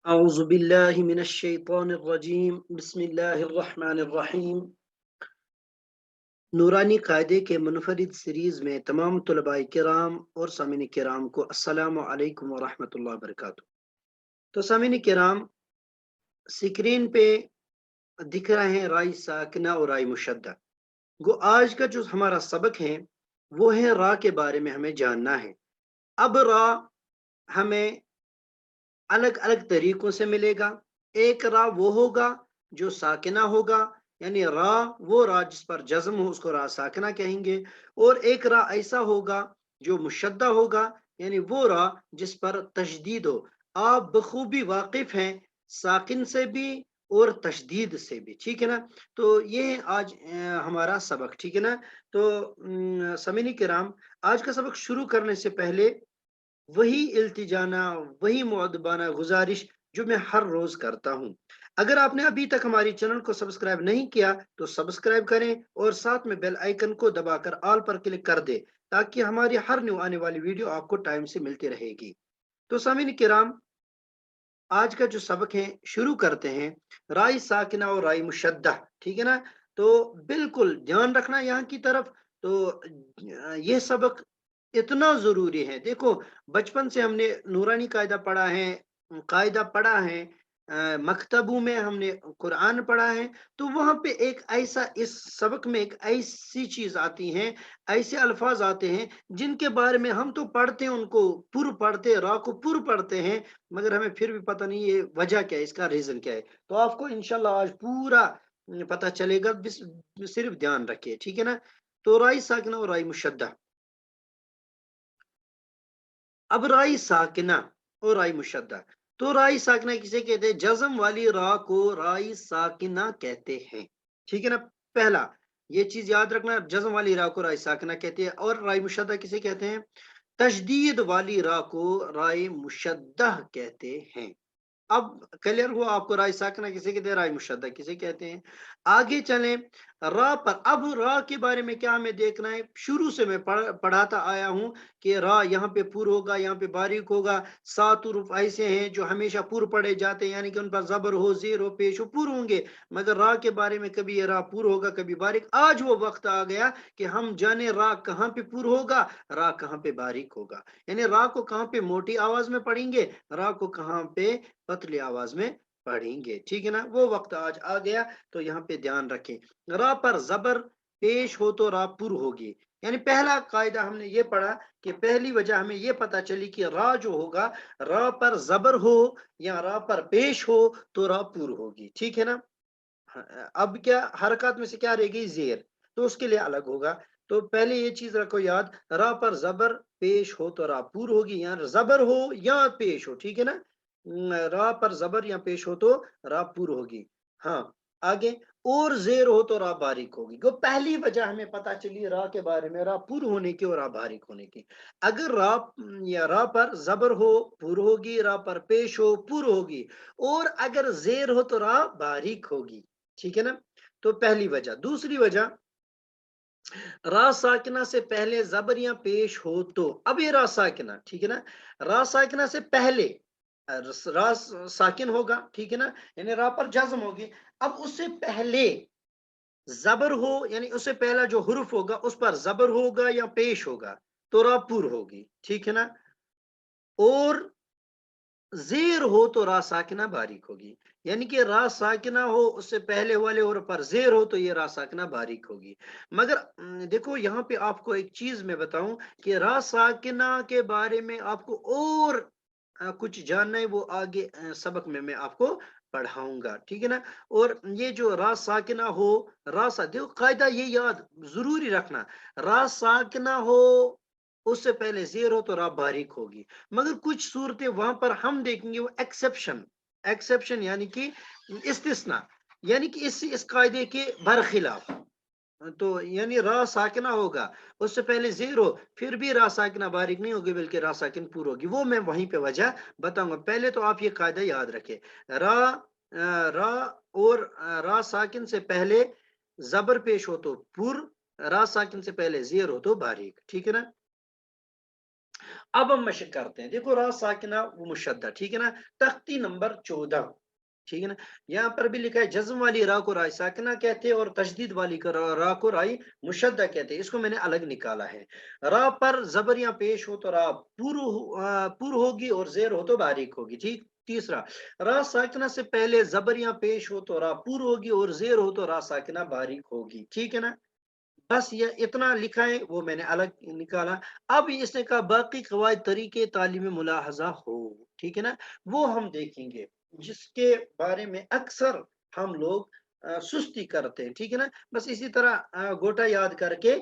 أعوذ بالله من الشيطان الرجيم بسم الله الرحمن الرحیم نورانی قاعدے کے منفرد سیریز میں تمام طلباء کرام اور سامعین کرام کو السلام علیکم ورحمۃ اللہ وبرکاتہ۔ تو سامعین کرام، سکرین پہ دکھ رہے ہیں رائی ساکنہ اور رائی مشدہ۔ گو آج کا جو ہمارا سبق ہے وہ ہے را کے بارے میں ہمیں جاننا ہے۔ اب را ہمیں الگ الگ طریقوں سے ملے گا۔ ایک را وہ ہوگا جو ساکنہ ہوگا، یعنی را وہ را جس پر جزم ہو اس کو را ساکنہ کہیں گے، اور ایک را ایسا ہوگا جو مشدہ ہوگا، یعنی وہ را جس پر تشدید ہو۔ آپ بخوبی واقف ہیں ساکن سے بھی اور تشدید سے بھی، ٹھیک ہے نا؟ تو یہ ہے آج ہمارا سبق، ٹھیک ہے نا؟ تو سامعین کرام، آج کا سبق شروع کرنے سے پہلے وہی التجانہ، وہی مؤدبانہ گزارش جو میں ہر روز کرتا ہوں۔ اگر آپ نے ابھی تک ہماری چینل کو سبسکرائب نہیں کیا تو سبسکرائب کریں اور ساتھ میں بیل آئیکن کو دبا کر آل پر کلک کر دیں تاکہ ہماری ہر نیو آنے والی ویڈیو آپ کو ٹائم سے ملتی رہے گی۔ تو سامعین کرام، آج کا جو سبق ہے شروع کرتے ہیں رائی ساکنہ اور رائی مشدہ، ٹھیک ہے نا؟ تو بالکل دھیان رکھنا یہاں کی طرف۔ تو یہ سبق اتنا ضروری ہے۔ دیکھو، بچپن سے ہم نے نورانی قاعدہ پڑھا ہے، مکتبوں میں ہم نے قرآن پڑھا ہے، تو وہاں پہ ایک ایسا، اس سبق میں ایک ایسی چیز آتی ہے، ایسے الفاظ آتے ہیں جن کے بارے میں ہم تو پڑھتے ہیں، ان کو پر پڑھتے، را کو پر پڑھتے ہیں، مگر ہمیں پھر بھی پتہ نہیں یہ وجہ کیا ہے، اس کا ریزن کیا ہے۔ تو آپ کو انشاءاللہ آج پورا پتہ چلے گا، صرف دھیان رکھیے، ٹھیک ہے نا؟ تو رائی ساکنہ اور رائی مشدہ۔ اب رائی ساکنہ اور رائی مشدہ، تو رائی ساکنہ کسے کہتے ہیں؟ جزم والی را کو رائی ساکنہ کہتے ہیں، ٹھیک ہے نا؟ پہلا یہ چیز یاد رکھنا، جزم والی را کو رائی ساکنہ کہتے ہیں۔ اور رائی مشدہ کسے کہتے ہیں؟ تشدید والی را کو رائی مشدہ کہتے ہیں۔ اب کلیئر ہوا آپ کو رائی ساکنہ کسے کہتے ہیں، رائی مشدہ کسے کہتے ہیں؟ آگے چلیں را پر۔ اب را کے بارے میں کیا ہمیں دیکھنا ہے؟ شروع سے میں پڑھاتا آیا ہوں کہ را یہاں پہ پر ہوگا، یہاں پہ باریک ہوگا۔ 7 حروف ایسے ہیں جو ہمیشہ پر پڑھے جاتے ہیں، یعنی کہ ان پر زبر ہو، زیر ہو، پیش ہو، پر ہوں گے۔ مگر را کے بارے میں کبھی یہ را پر ہوگا، کبھی باریک۔ آج وہ وقت آ گیا کہ ہم جانے را کہاں پہ پر ہوگا، را کہاں پہ باریک ہوگا، یعنی را کو کہاں پہ موٹی آواز میں پڑھیں گے، را کو کہاں پہ پتلی آواز میں پڑھیں گے، ٹھیک ہے نا؟ وہ وقت آج آ گیا، تو یہاں پہ دھیان رکھیں۔ را پر زبر پیش ہو تو را پر ہوگی، یعنی پہلا قاعدہ ہم نے یہ پڑھا کہ پہلی وجہ ہمیں یہ پتا چلی کہ را جو ہوگا، را پر زبر ہو یا را پر پیش ہو تو را پر ہوگی، ٹھیک ہے نا؟ اب کیا حرکات میں سے کیا رہ گئی؟ زیر، تو اس کے لیے الگ ہوگا۔ تو پہلے یہ چیز رکھو یاد، را پر زبر پیش ہو تو را پر ہوگی، یا زبر ہو یا پیش ہو، ٹھیک ہے نا؟ را پر زبر یا پیش ہو تو را پر ہوگی۔ ہاں، آگے اور زیر ہو تو را باریک ہوگی۔ وہ پہلی وجہ ہمیں پتا چلی را کے بارے میں، را پر ہونے کی اور را باریک ہونے کی۔ اگر را یا را پر زبر ہو پر ہوگی، را پر پیش ہو پر ہوگی، اور اگر زیر ہو تو را باریک ہوگی، ٹھیک ہے نا؟ تو پہلی وجہ۔ دوسری وجہ، را ساکنہ سے پہلے زبر یا پیش ہو تو، اب یہ را ساکنہ، ٹھیک ہے نا؟ را ساکنہ سے پہلے را ساکن ہوگا، ٹھیک ہے نا؟ یعنی را پر جزم ہوگی۔ اب اس سے پہلے زبر ہو، یعنی اس سے پہلا جو حرف ہوگا اس پر زبر ہوگا یا پیش ہوگا تو را پر ہوگی، ٹھیک ہے نا؟ اور زیر ہو تو را ساکنہ باریک ہوگی، یعنی کہ را ساکنہ ہو اس سے پہلے والے اور پر زیر ہو تو یہ را ساکنہ باریک ہوگی۔ مگر دیکھو یہاں پہ آپ کو ایک چیز میں بتاؤں کہ را ساکنہ کے بارے میں آپ کو اور کچھ جاننا ہے، وہ آگے سبق میں آپ کو پڑھاؤں گا، ٹھیک ہے نا؟ اور یہ جو را ساکنہ ہو، دیکھو قاعدہ یہ یاد ضروری رکھنا، را ساکنہ ہو اس سے پہلے زیر ہو تو را باریک ہوگی۔ مگر کچھ صورتیں وہاں پر ہم دیکھیں گے وہ ایکسیپشن یعنی کہ استثناء، یعنی کہ اس قاعدے کے برخلاف۔ تو یعنی را ساکنہ ہوگا اس سے پہلے زیر ہو، پھر بھی را ساکنہ باریک نہیں ہوگی بلکہ را ساکن پور ہوگی، وہ میں وہیں پہ وجہ بتاؤں گا۔ پہلے تو آپ یہ قاعدہ یاد رکھیں، را اور را ساکن سے پہلے زبر پیش ہو تو پر، را ساکن سے پہلے زیر ہو تو باریک، ٹھیک ہے نا؟ अब हम मशक करते हैं। देखो रा साकिना वो मुशद्दा, ठीक है ना, तख्ती नंबर 14, ठीक है ना। यहाँ पर भी लिखा है जज्म वाली रा को राई साकिना कहते हैं और तशदीद वाली रा को राई मुशद्दा कहते हैं। इसको मैंने अलग निकाला है। रा पर जबर या पेश हो तो रा पुर होगी और जेर हो तो बारीक होगी, ठीक। तीसरा, रा साकिना से पहले जबर या पेश हो तो रा पुर होगी और जेर हो तो रा साकिना बारीक होगी, ठीक है ना। बस ये इतना लिखा है, वो मैंने अलग निकाला। अब इसने कहा बाकी कवायद तरीके तालीम मुलाहजा हो, ठीक है ना, वो हम देखेंगे, जिसके बारे में अक्सर हम लोग सुस्ती करते हैं, ठीक है ना। बस इसी तरह गोटा याद करके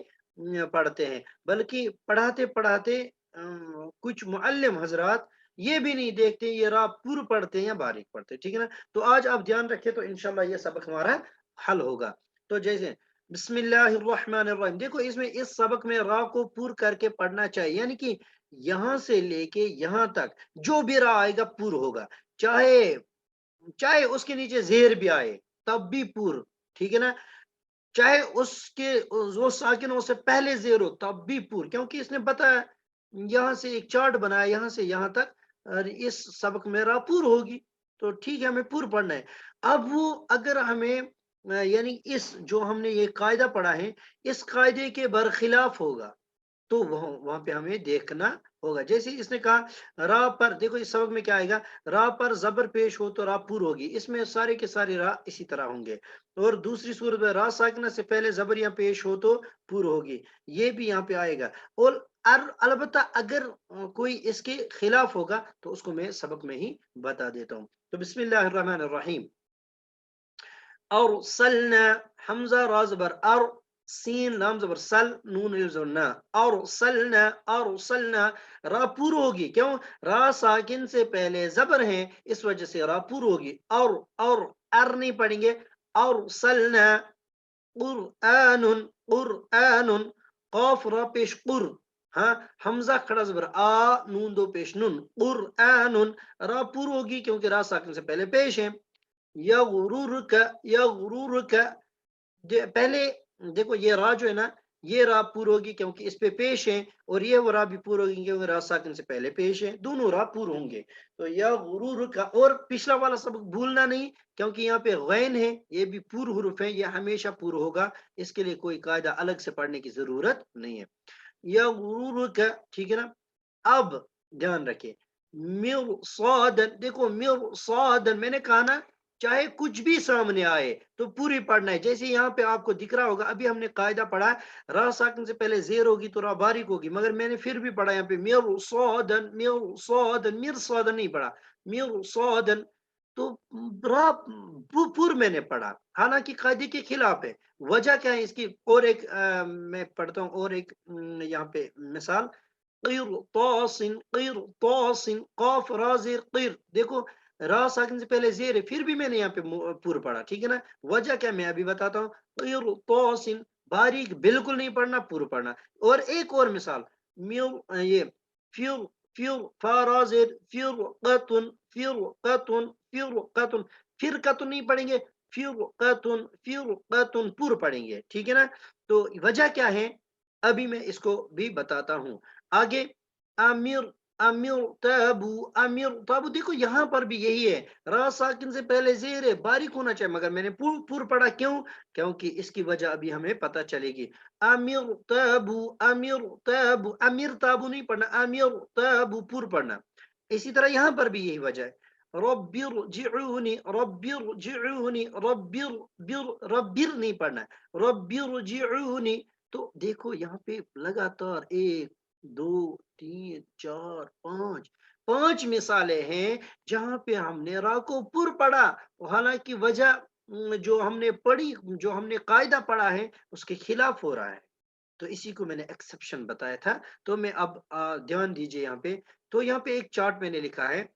पढ़ते हैं, बल्कि पढ़ाते पढ़ाते कुछ मुअल्लिम हजरात ये भी नहीं देखते ये रा पूर्व पढ़ते हैं या बारीक पढ़ते हैं, ठीक है ना। तो आज आप ध्यान रखें तो इंशाल्लाह ये सबक हमारा हल होगा। तो जैसे बिस्मिल्लाहिर्रहमानिर्रहीम, देखो इसमें इस सबक में रा को पूर करके पढ़ना चाहिए, यानी कि यहां से लेके यहां तक जो भी रा आएगा पूर होगा, चाहे चाहे उसके नीचे जेर भी आए तब भी पूर, ठीक है ना, चाहे उसके वो साकिनों से पहले जेर हो तब भी पूर, क्योंकि इसने बताया यहां से एक चार्ट बनाया यहां से यहां तक, और इस सबक में रा पूर होगी, तो ठीक है हमें पूर पढ़ना है। अब वो अगर हमें यानी इस जो हमने ये कायदा पढ़ा है इस कायदे के बरखिलाफ होगा तो वहां वहां पे हमें देखना होगा। जैसे इसने कहा रा पर, देखो इस सबक में क्या आएगा, रा पर जबर पेश हो तो रा पूर होगी, इसमें सारे के सारे रा इसी तरह होंगे। और दूसरी सूरत में रा साकिना से पहले जबर या पेश हो तो पूर होगी, ये भी यहाँ पे आएगा। और अलबत्ता अगर कोई इसके खिलाफ होगा तो उसको मैं सबक में ही बता देता हूँ। तो बिस्मिल्लाहिर्रहमानिर्रहीम, और सलना, हमजा रा जबर अर, सीन लाम जबर सल, नून अलिफ जबर ना, और सलना रा पूर होगी, क्यों, रा साकिन से पहले जबर है इस वजह से रा पूर होगी। और अर नहीं पढ़ेंगे, और सलना कुरआनुन, कुरआनुन, कौफ रा पेश कुर, हाँ, हमजा खड़ा जबर आ, नून दो पेश नुन, कुरआनुन रा पूर होगी क्योंकि रा साकिन से पहले पेश है। यगुरुरका, यगुरुरका, पहले देखो ये रा जो है ना ये रा पूर होगी क्योंकि इस पे पेश है, और ये वो रा भी पूर होगी क्योंकि रा साकिन से पहले पेश है, दोनों रा पूर होंगे। तो यगुरुरका, और पिछला वाला सबक भूलना नहीं क्योंकि यहाँ पे गैन है, ये भी पूर हुरुफ है, ये हमेशा पूर होगा, इसके लिए कोई कायदा अलग से पढ़ने की जरूरत नहीं है। यगुरुरका, ठीक है ना। अब ध्यान रखें, मिर्सादन, देखो मिर्सादन मैंने कहा ना चाहे कुछ भी सामने आए तो पूरी पढ़ना है। जैसे यहाँ पे आपको दिख रहा होगा, अभी हमने कायदा पढ़ा है रा साकिन से पहले जेर होगी तो रा बारीक होगी, मगर मैंने फिर भी पढ़ा यहाँ पे मिर्सादन, मिर्सादन, मिर्सादन नहीं पढ़ा, मिर्सादन, तो रा पूर मैंने पढ़ा, हालांकि कायदे के खिलाफ है। वजह क्या है इसकी, और एक मैं पढ़ता हूँ और एक यहाँ पे मिसाल, क़िरतासिन, क़िरतासिन, क़ाफ रा ज़ेर क़िर, देखो रा साकिन से पहले ज़ेर है फिर भी मैंने यहाँ पे पूर पढ़ा, ठीक है ना। वजह क्या मैं अभी बताता हूँ, क़िरतासिन बारीक बिल्कुल नहीं पढ़ना, पूर पढ़ना। और एक और मिसाल, ये फिर फिर फा रा ज़ेर फिरक़तुन, फिरक़तुन, फिरक़तुन, फिरक़तुन नहीं पढ़ेंगे, फिरक़तुन, फिरक़तुन पूर पढ़ेंगे, ठीक है ना। तो वजह क्या है अभी मैं इसको भी बताता हूँ आगे। अमीर, अमीर ताबू, अमीर ताबू, देखो यहाँ पर भी यही है, रा साकिन से पहले जेर है, बारीक होना चाहिए, मगर मैंने पूर पढ़ा, क्यों, क्योंकि इसकी वजह अभी हमें पता चलेगी। अमीर ताबू, अमीर ताबू, अमीर ताबू नहीं पढ़ना, अमीर ताबू पूर पढ़ना। इसी तरह यहाँ पर भी यही वजह है, रब्बिरजिऊनी, रब्बिरजिऊनी, रब्बिर नहीं पढ़ना, रब्बिरजिऊनी। तो देखो यहाँ पे लगातार एक, दो, तीन, चार, पांच, पांच मिसालें हैं जहां पे हमने रा को पुर पढ़ा, हालांकि वजह जो हमने पढ़ी, जो हमने कायदा पढ़ा है उसके खिलाफ हो रहा है। तो इसी को मैंने एक्सेप्शन बताया था। तो मैं अब ध्यान दीजिए यहाँ पे, तो यहाँ पे एक चार्ट मैंने लिखा है,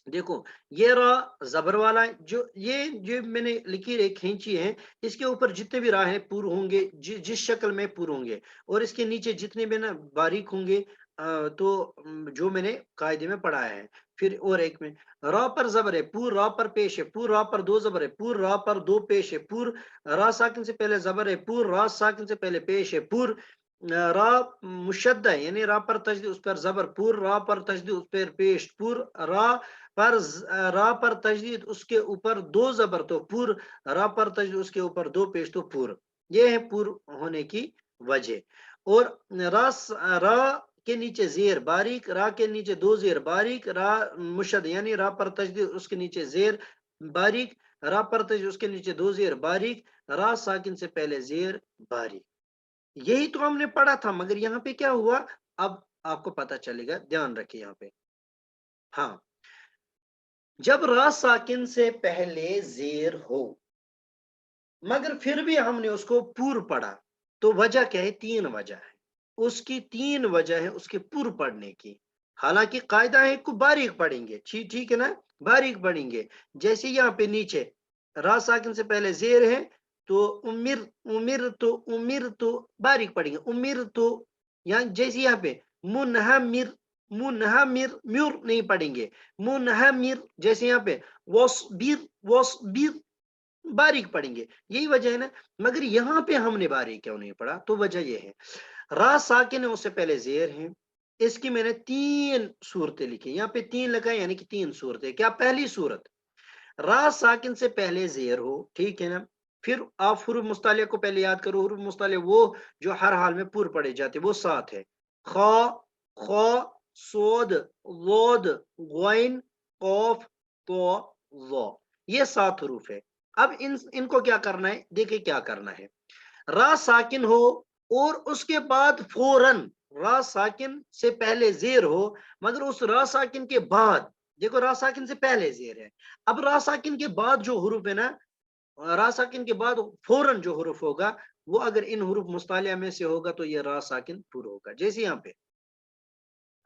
देखो ये रा जबर वाला है, ये जो मैंने लकीर एक खींची है, इसके ऊपर जितने भी रा है पूर होंगे, जिस शक्ल में पूर होंगे, और इसके नीचे जितने भी ना बारीक होंगे, तो जो मैंने कायदे में पढ़ाया है। फिर और एक में रा पर जबर है, पूर रा पर पेश है, पूर रा पर दो जबर है, पूर रा पर दो पेश है, पूर रा साकिन से पहले जबर है, पूर रा साकिन से पहले पेश है, पूर را मुशद्दा है, यानी रा पर तशदीद उस पर जबर पुर, रा पर तशदीद उस पर पेश पुर, रा पर तशदीद उसके ऊपर दो जबर तो पुर, रा पर तशदीद उसके ऊपर दो पेश तो पुर। ये है पुर होने की वजह। और रा के नीचे जेर बारीक, रा के नीचे दो जेर बारीक, रा मुशद यानी रा पर तशदीद उसके नीचे जेर बारीक, रा पर तशदीद उसके नीचे दो जेर बारीक, रा साकिन से पहले जेर बारीक। यही तो हमने पढ़ा था, मगर यहाँ पे क्या हुआ अब आपको पता चलेगा, ध्यान रखिए यहाँ पे। हाँ, जब रा साकिन से पहले जेर हो मगर फिर भी हमने उसको पूर पढ़ा, तो वजह क्या है? तीन वजह है, उसकी तीन वजह है उसके पूर पढ़ने की। हालांकि कायदा है को बारीक पढ़ेंगे, ठीक है ना, बारीक पढ़ेंगे। जैसे यहाँ पे नीचे रा साकिन से पहले जेर है, तो उमिर तो बारीक पढ़ेंगे, उमिर तो। यहाँ जैसे यहाँ पे मुनहमिर, मुनहमिर म्यूर नहीं पढ़ेंगे, मुनहमिर। जैसे यहाँ पे वस्बिर, वस्बिर बारीक पढ़ेंगे, यही वजह है ना। मगर यहाँ पे हमने बारीक क्यों नहीं पढ़ा? तो वजह यह है, रा साकिन है उससे पहले जेर है, इसकी मैंने तीन सूरतें लिखी, यहाँ पे तीन लिखा है, यानी कि तीन सूरतें। क्या? पहली सूरत, रा साकिन से पहले जेर हो, ठीक है ना। फिर आप हुरूफ मुस्तालिया को पहले याद करो, हुरूफ मुस्तालिया वो जो हर हाल में पूर पढ़े जाते, वो सात है। खा, खा, सोद, वोद, गुइन, कौफ, तो, वो, ये सात हरूफ है। अब इनको क्या करना है? देखिए क्या करना है। रा साकिन हो और उसके बाद फौरन, रा साकिन से पहले जेर हो मगर उस रा साकिन के बाद, देखो रा साकिन से पहले जेर है, अब रा साकिन के बाद जो हुरूफ है ना, रा साकिन के बाद फौरन जो हुरूफ होगा वो अगर इन हुरूफ मुस्तालिया में से होगा तो ये रा साकिन पूरा होगा। जैसे यहाँ पे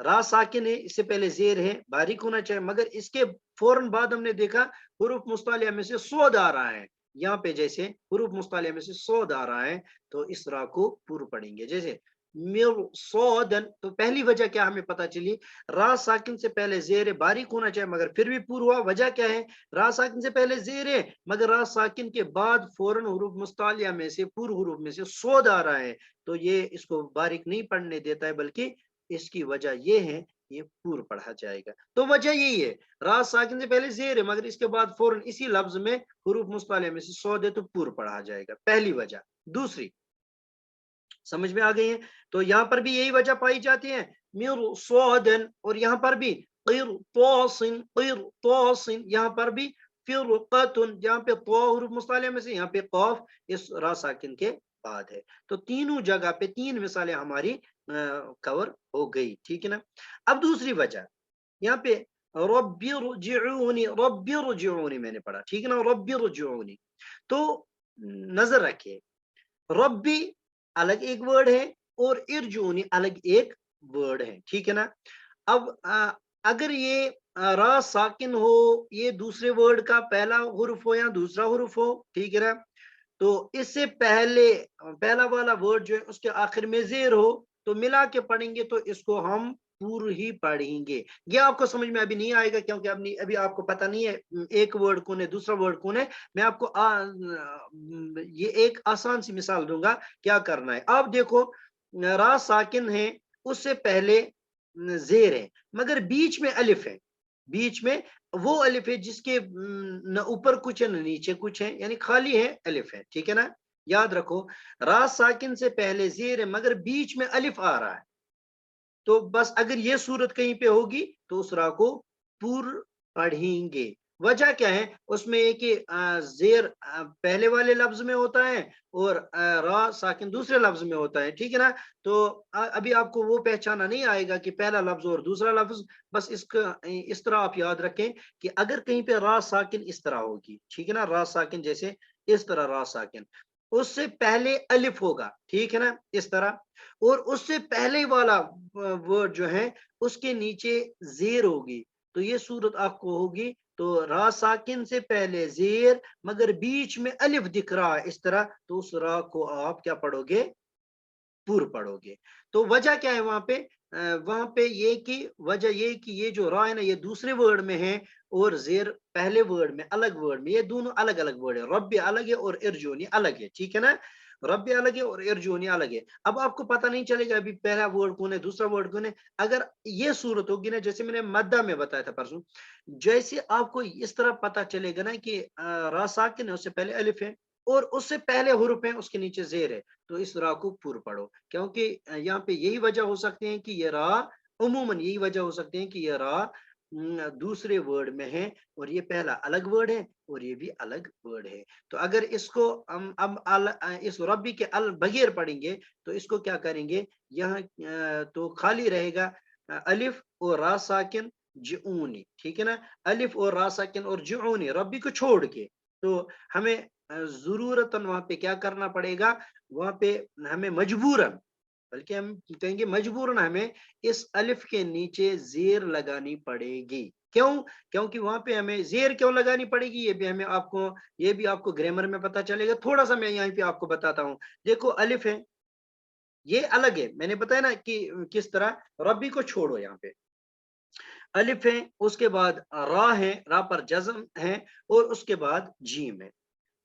रा साकिन है, इससे पहले जेर है, बारीक होना चाहिए, मगर इसके फौरन बाद हमने देखा हुरूफ मुस्तालिया में से सोद आ रहा है। यहाँ पे जैसे हुरूफ मुस्तालिया में से सोद आ रहा है, तो इस रा को पूर्व पढ़ेंगे। जैसे मिरसोदन, तो पहली वजह क्या हमें पता चली? रा साकिन से पहले जेर है, बारीक होना चाहिए मगर फिर भी पूर्व हुआ। वजह क्या है? रा साकिन से पहले जेर है मगर रा साकिन के बाद फौरन हुरूफ मुस्तालिया में से, पूर्व हुरूफ में से सोद आ रहा है, तो ये इसको बारीक नहीं पढ़ने देता है, बल्कि इसकी वजह ये है, ये पूर्व पढ़ा जाएगा। तो वजह यही है, रा साकिन से पहले जेर है मगर इसके बाद फौरन इसी लफ्ज में हुरूफ मुस्तालिया में से सौद है, तो पूर्व पढ़ा जाएगा, पहली वजह। दूसरी समझ में आ गई है? तो यहाँ पर भी यही वजह पाई जाती है, मिरसोदन, और यहाँ पर भी क़िरतासिन, क़िरतासिन, यहाँ पर भी फिरक़तुन, यहाँ पे तो हुरूफ मुस्तालिया में से, यहाँ पे क़ाफ इस रा साकिन के बाद है। तो तीनों जगह पे तीन मिसालें हमारी कवर हो गई, ठीक है ना। अब दूसरी वजह यहाँ पे रब्बिरजिऊनी, रब्बिरजिऊनी मैंने पढ़ा, ठीक है ना, रब्बिरजिऊनी। तो नजर रखिए, रब्बी अलग एक वर्ड है और इरजूनी अलग एक वर्ड है, ठीक है ना। अब अगर ये रा साकिन हो, ये दूसरे वर्ड का पहला हुर्फ हो या दूसरा हुर्फ हो, ठीक है ना, तो इससे पहले पहला वाला वर्ड जो है उसके आखिर में जेर हो, तो मिला के पढ़ेंगे तो इसको हम पूर्व ही पढ़ेंगे। ये आपको समझ में अभी नहीं आएगा क्योंकि अभी आपको पता नहीं है एक वर्ड कौन है दूसरा वर्ड कौन है। मैं आपको ये एक आसान सी मिसाल दूंगा क्या करना है। आप देखो, रा साकिन है, उससे पहले जेर है मगर बीच में अलिफ है, बीच में वो अलिफ है जिसके न ऊपर कुछ है न नीचे कुछ है, यानी खाली है, अलिफ है, ठीक है ना। याद रखो, रा साकिन से पहले जेर है मगर बीच में अलिफ आ रहा है, तो बस अगर ये सूरत कहीं पे होगी तो उस रा को पूर्व पढ़ेंगे। वजह क्या है? उसमें एक ही जेर पहले वाले लफ्ज में होता है और रा साकिन दूसरे लफ्ज में होता है, ठीक है ना। तो अभी आपको वो पहचाना नहीं आएगा कि पहला लफ्ज और दूसरा लफ्ज। बस इसका इस तरह आप याद रखें कि अगर कहीं पे रा साकिन इस तरह होगी, ठीक है ना, रा साकिन जैसे इस तरह रा साकिन, उससे पहले अलिफ होगा, ठीक है ना, इस तरह, और उससे पहले वाला वर्ड जो है उसके नीचे जेर होगी, तो ये सूरत आपको होगी। तो रा साकिन से पहले जेर मगर बीच में अलिफ दिख रहा है इस तरह, तो उस रा को आप क्या पढ़ोगे? पूर्व पढ़ोगे। तो वजह क्या है वहां पे? वहां पे ये कि वजह ये कि ये जो रा है ना, ये दूसरे वर्ड में है और जेर पहले वर्ड में, अलग वर्ड में, ये दोनों अलग अलग वर्ड है, रब्बी अलग है और इरजूनी अलग है, ठीक है ना। रब अलग है और इरजूनी अलग है। अब आपको पता नहीं चलेगा अभी पहला वर्ड कौन है दूसरा वर्ड कौन है। अगर ये सूरत होगी ना, जैसे मैंने मद्दा में बताया था परसों, जैसे आपको इस तरह पता चलेगा ना कि रा साकिन है, उससे पहले अलिफ है और उससे पहले हुर्फ है, उसके नीचे जेर है, तो इस रा को पूर्व पढ़ो, क्योंकि यहाँ पे यही वजह हो सकती है कि ये रा, उमूमन यही वजह हो सकती है कि ये रा दूसरे वर्ड में है और ये पहला अलग वर्ड है और ये भी अलग वर्ड है। तो अगर इसको हम अब इस रब्बी के अल बगैर पढ़ेंगे तो इसको क्या करेंगे, यहाँ तो खाली रहेगा अलिफ और रा साकिन जुनी, ठीक है ना, अलिफ और रा साकिन और जुनी रब्बी को छोड़ के। तो हमें जरूरतन वहां पे क्या करना पड़ेगा, वहां पे हमें मजबूरन, बल्कि हम कहेंगे मजबूरन हमें इस अलिफ के नीचे जेर लगानी पड़ेगी। क्यों? क्योंकि वहां पे हमें जेर क्यों लगानी पड़ेगी, ये भी आपको ग्रामर में पता चलेगा। थोड़ा सा मैं यहाँ पे आपको बताता हूँ। देखो अलिफ है, ये अलग है, मैंने बताया ना कि किस तरह, रब्बी को छोड़ो, यहाँ पे अलिफ है, उसके बाद रा है, रा पर जज्म है और उसके बाद जीम है।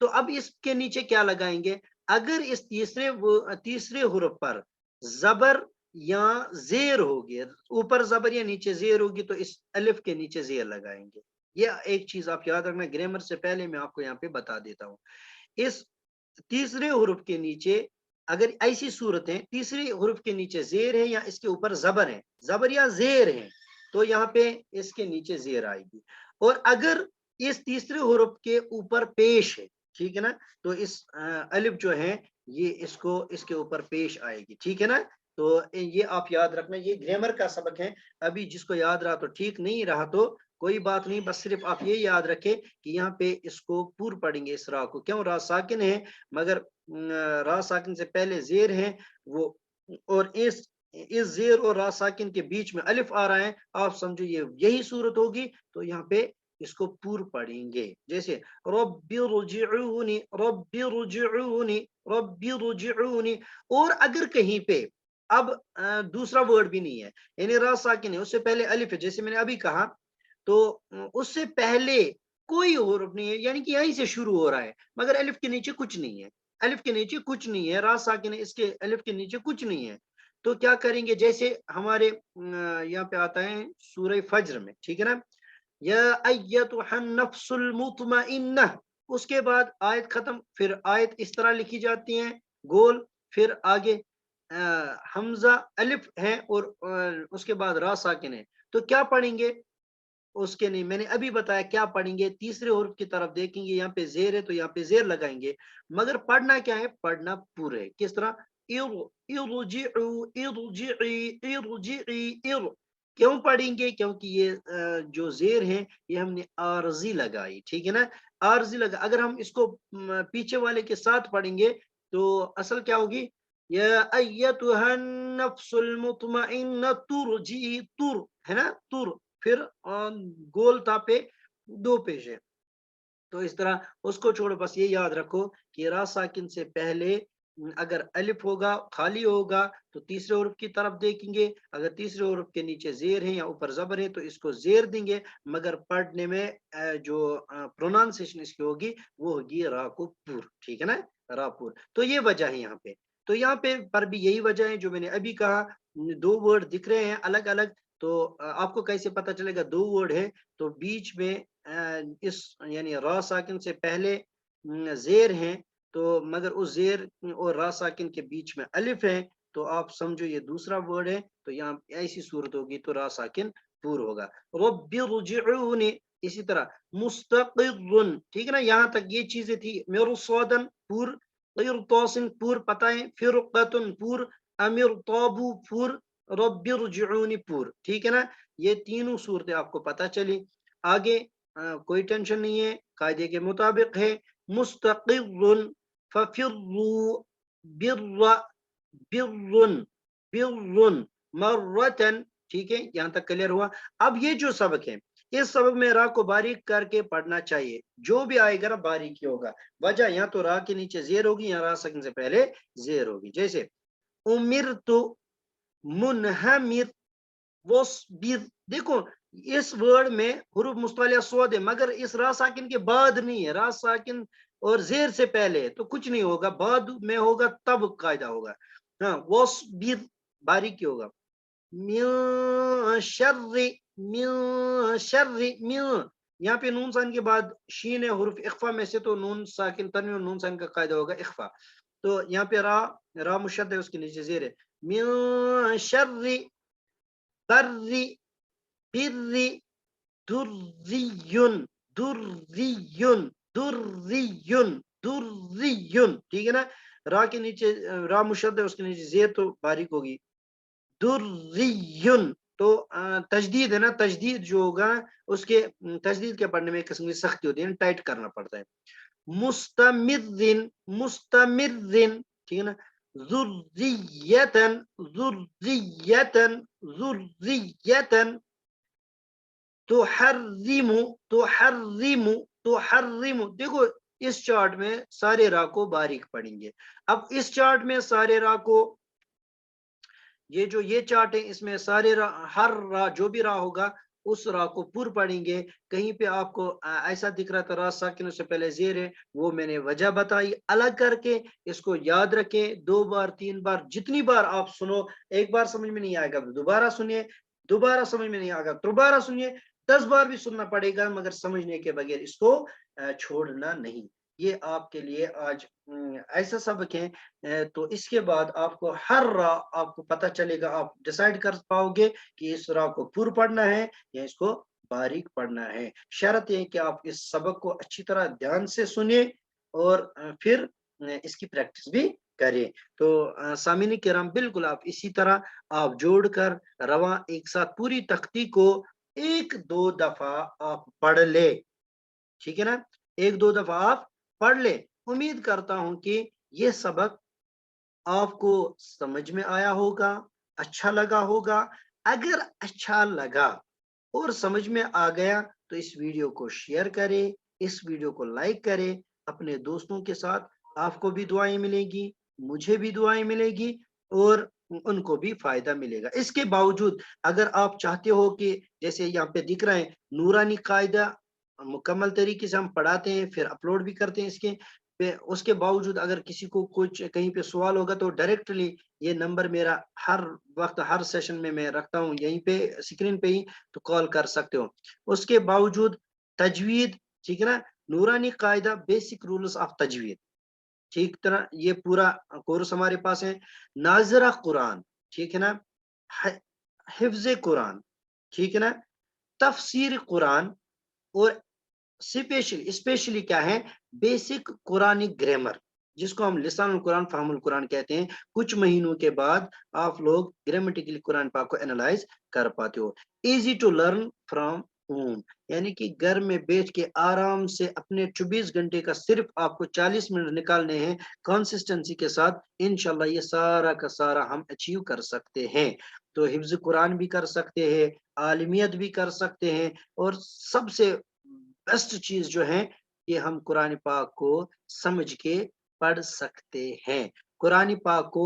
तो अब इसके नीचे क्या लगाएंगे, अगर इस तीसरे हुर्फ पर जबर या जेर होगी, ऊपर जबर या नीचे जेर होगी, तो इस अलिफ के नीचे जेर लगाएंगे। ये एक चीज आप याद रखना, ग्रामर से पहले मैं आपको यहाँ पे बता देता हूँ। इस तीसरे हुर्फ के नीचे, अगर ऐसी सूरत है तीसरे हुर्फ के नीचे जेर है या इसके ऊपर जबर है, जबर या जेर है, तो यहाँ पे इसके नीचे जेर आएगी। और अगर इस तीसरे हुर्फ के ऊपर पेश है, ठीक है ना, तो इस अलिफ जो है ये इसको इसके ऊपर पेश आएगी, ठीक है ना। तो ये आप याद रखना, ये ग्रामर का सबक है। अभी जिसको याद रहा तो ठीक, नहीं रहा तो कोई बात नहीं, बस सिर्फ आप ये याद रखें कि यहाँ पे इसको पूर्व पढ़ेंगे इस रा को। क्यों? रा साकिन है, मगर रा साकिन से पहले जेर है वो, और इस जेर और रा साकिन के बीच में अलिफ आ रहा है, आप समझो ये यही सूरत होगी, तो यहाँ पे इसको पूर्व पढ़ेंगे। जैसे रब्बी रुजिऊनी, रब्बी रुजिऊनी, रब्बी रुजिऊनी। और अगर कहीं पे अब दूसरा वर्ड भी नहीं है, यानी रा साकिन है, उससे पहले अलिफ है, जैसे मैंने अभी कहा, तो उससे पहले कोई हुर्फ नहीं है, यानी कि यहीं से शुरू हो रहा है, मगर अलिफ के नीचे कुछ नहीं है, अलिफ के नीचे कुछ नहीं है, रा साकिन है, इसके अलिफ के नीचे कुछ नहीं है। तो क्या करेंगे, जैसे हमारे यहाँ पे आता है सूरह फज्र में, ठीक है ना, या अय्यतुहन नफ्सुल मुतमइन्ना, उसके बाद आयत खत्म, फिर आयत इस तरह लिखी जाती है गोल, फिर आगे हमजा अलिफ है और उसके बाद रा साकिन है। तो क्या पढ़ेंगे, उसके नहीं, मैंने अभी बताया क्या पढ़ेंगे, तीसरे हुर्फ की तरफ देखेंगे, यहाँ पे जेर है तो यहाँ पे जेर लगाएंगे, मगर पढ़ना क्या है, पढ़ना पूरे, किस तरह, इरजिउ, इरजिई, इरजिई, क्यों पढ़ेंगे, क्योंकि ये जो जेर है ये हमने आरजी लगाई, ठीक है ना, आरजी लगा। अगर हम इसको पीछे वाले के साथ पढ़ेंगे तो असल क्या होगी, या अय्यतुहन नफ्सुल मुतमइन्ना तुरजी, तुर है ना, तुर, फिर गोल था पे दो पेश है। तो इस तरह उसको छोड़ो, बस ये याद रखो कि रा साकिन से पहले अगर अलिफ होगा, खाली होगा, तो तीसरे हुर्फ की तरफ देखेंगे, अगर तीसरे हुर्फ के नीचे जेर है या ऊपर जबर है तो इसको जेर देंगे, मगर पढ़ने में जो प्रोनाउंसिएशन इसकी होगी वो होगी राकुपुर, ठीक है ना, रापुर। तो ये वजह है यहाँ पे। तो यहाँ पे पर भी यही वजह है जो मैंने अभी कहा, दो वर्ड दिख रहे हैं अलग अलग, तो आपको कैसे पता चलेगा दो वर्ड है, तो बीच में इस यानी रा साकिन से पहले जेर है, तो मगर उस जेर और रा साकिन के बीच में अलिफ है, तो आप समझो ये दूसरा वर्ड है, तो यहाँ ऐसी सूरत होगी तो रा साकिन पूर होगा। रब्बी रुजिऊनी, इसी तरह मुस्तकिर्रुन, ठीक है ना, यहाँ तक ये चीजें थी। मिरसदन पूर, गिरतौसिन पूर, पता है, फिरकतुन पूर, अमिर ताबू पूर, रब्बी रुजिऊनी पूर, ठीक है ना। ये तीनों सूरतें आपको पता चली। आगे कोई टेंशन नहीं है, कायदे के मुताबिक है। मुस्तकिर्रुन, फफिर्रू, बिर्र, बिर्रुन, बिर्रुन, मर्रतन, ठीक है, यहां तक क्लियर हुआ। अब ये जो सबक है, इस सबक में रा को बारीक करके पढ़ना चाहिए, जो भी आएगा ना बारीक ही होगा। वजह यहाँ तो रा के नीचे जेर होगी, यहाँ रा सकिन से पहले जेर होगी। जैसे उमिर तो मुनहमिर, वस्बिर, देखो इस वर्ड में हुरूफ मुस्तलिया स्वाद है, मगर इस रा साकिन के बाद नहीं है, रा साकिन और जेर से पहले तो कुछ नहीं होगा, बाद में होगा तब कायदा होगा। हाँ, वस्बिर बारीकी होगा, मिन शर्रि, मिन शर्रि, मिन, यहाँ पे नून साइन के बाद शीन है, हुर्फ इख्फा में से, तो नून साकिन तनवीन और नून साइन का कायदा होगा इख्फा। तो यहाँ पे रा मुशद्द है, उसके नीचे जेर है, मिन शर्रि बर्रि बिर्रि दुर्रियुन, दुर्रियुन, दुर्रियुन, दुर्रियुन, ठीक है ना। रा के नीचे रा मुशद्द है, उसके नीचे जेर तो बारीक होगी, दुर्रियुन। तो तजदीद है ना, तजदीद जो होगा उसके तजदीद के पढ़ने में एक किस्म की सख्ती होती है, टाइट करना पड़ता है। मुस्तमिर्रिन, मुस्तमिर्रिन, ठीक है ना। ज़ुर्रियतन, ज़ुर्रियतन, ज़ुर्रियतन, तुहर्रिमु, तुहर्रिमु, तुहर्रिमु। देखो इस चार्ट में सारे रा को बारीक पढ़ेंगे। अब इस चार्ट में सारे रा को, ये चार्ट है, इसमें सारे रा, हर रा जो भी रा होगा उस रा को पूर पढ़ेंगे। कहीं पे आपको ऐसा दिख रहा था रा साकिन से पहले जेर है, वो मैंने वजह बताई अलग करके। इसको याद रखें, 2 बार 3 बार जितनी बार आप सुनो, एक बार समझ में नहीं आएगा दोबारा सुनिए, दोबारा समझ में नहीं आएगा दोबारा सुनिए, 10 बार भी सुनना पड़ेगा, मगर समझने के बगैर इसको छोड़ना नहीं। ये आपके लिए आज ऐसा सबक है। तो इसके बाद आपको हर रा आपको पता चलेगा, आप डिसाइड कर पाओगे कि इस रा को पूर पढ़ना है या इसको बारीक पढ़ना है। शर्त है कि आप इस सबक को अच्छी तरह ध्यान से सुने और फिर इसकी प्रैक्टिस भी करें। तो सामीन किराम, बिल्कुल आप इसी तरह आप जोड़कर रवा एक साथ पूरी तख्ती को 1-2 दफा आप पढ़ ले, ठीक है ना, 1-2 दफा आप पढ़ ले। उम्मीद करता हूं कि ये सबक आपको समझ में आया होगा, अच्छा लगा होगा। अगर अच्छा लगा और समझ में आ गया तो इस वीडियो को शेयर करें, इस वीडियो को लाइक करें अपने दोस्तों के साथ। आपको भी दुआएं मिलेगी, मुझे भी दुआएं मिलेगी और उनको भी फायदा मिलेगा। इसके बावजूद अगर आप चाहते हो कि जैसे यहाँ पे दिख रहा है नूरानी कायदा मुकम्मल तरीके से हम पढ़ाते हैं, फिर अपलोड भी करते हैं इसके उसके बावजूद अगर किसी को कुछ कहीं पे सवाल होगा तो डायरेक्टली ये नंबर मेरा हर वक्त हर सेशन में मैं रखता हूँ यहीं पे स्क्रीन पे ही, तो कॉल कर सकते हो। उसके बावजूद तजवीद, ठीक है ना, नूरानी कायदा बेसिक रूल्स ऑफ तजवीद, ठीक तरह ये पूरा कोर्स हमारे पास है। नाजरा कुरान, ठीक है ना, हिफ्ज कुरान, ठीक है ना, तफसीर कुरान, और स्पेशली क्या है, बेसिक कुरानिक ग्रामर, जिसको हम लिसानुल कुरान फहमुल कुरान कहते हैं। कुछ महीनों के बाद आप लोग ग्रामेटिकली कुरान पाक को एनालाइज कर पाते हो। Easy to learn from home, यानी कि घर में बैठ के आराम से अपने 24 घंटे का सिर्फ आपको 40 मिनट निकालने हैं कंसिस्टेंसी के साथ। इंशाल्लाह ये सारा का सारा हम अचीव कर सकते हैं। तो हिफ्ज कुरान भी कर सकते हैं, आलिमियत भी कर सकते हैं, और सबसे बेस्ट चीज जो है कि हम कुरान पाक को समझ के पढ़ सकते हैं। कुरान पाक को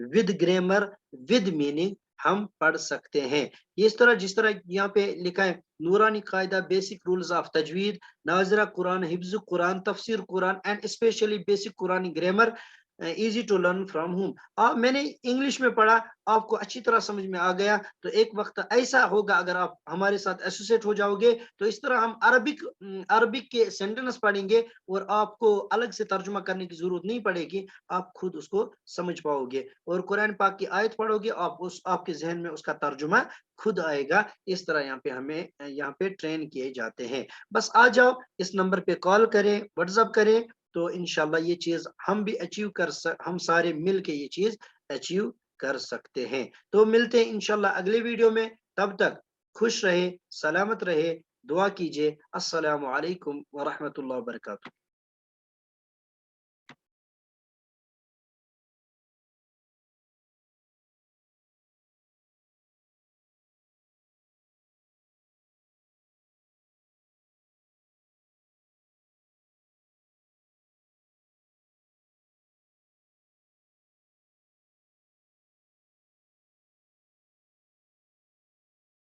विद ग्रामर विद मीनिंग हम पढ़ सकते हैं। ये इस तरह जिस तरह यहाँ पे लिखा है Noorani Qaida basic rules of तजवीद, नाजरा कुरान, हिफ्ज कुरान, तफसीर कुरान एंड स्पेशली बेसिक कुरानी grammar, easy to learn from home. मैंने इंग्लिश में पढ़ा, आपको अच्छी तरह समझ में आ गया, तो एक वक्त ऐसा होगा अगर आप हमारे साथ एसोसिएट हो जाओगे तो इस तरह हम अरबिक के सेंटेंस पढ़ेंगे और आपको अलग से तर्जुमा करने की जरूरत नहीं पड़ेगी, आप खुद उसको समझ पाओगे। और कुरान पाक की आयत पढ़ोगे, आप उस आपके जहन में उसका तर्जुमा खुद आएगा। इस तरह यहाँ पे हमें यहाँ पे ट्रेन किए जाते हैं। बस आ जाओ, इस नंबर पे कॉल करें, व्हाट्सएप करें, तो इंशाल्लाह ये चीज हम भी अचीव हम सारे मिल के ये चीज अचीव कर सकते हैं। तो मिलते हैं इंशाल्लाह अगले वीडियो में, तब तक खुश रहे, सलामत रहे, दुआ कीजिए। अस्सलामु अलैकुम व रहमतुल्लाहि व बरकातुहू।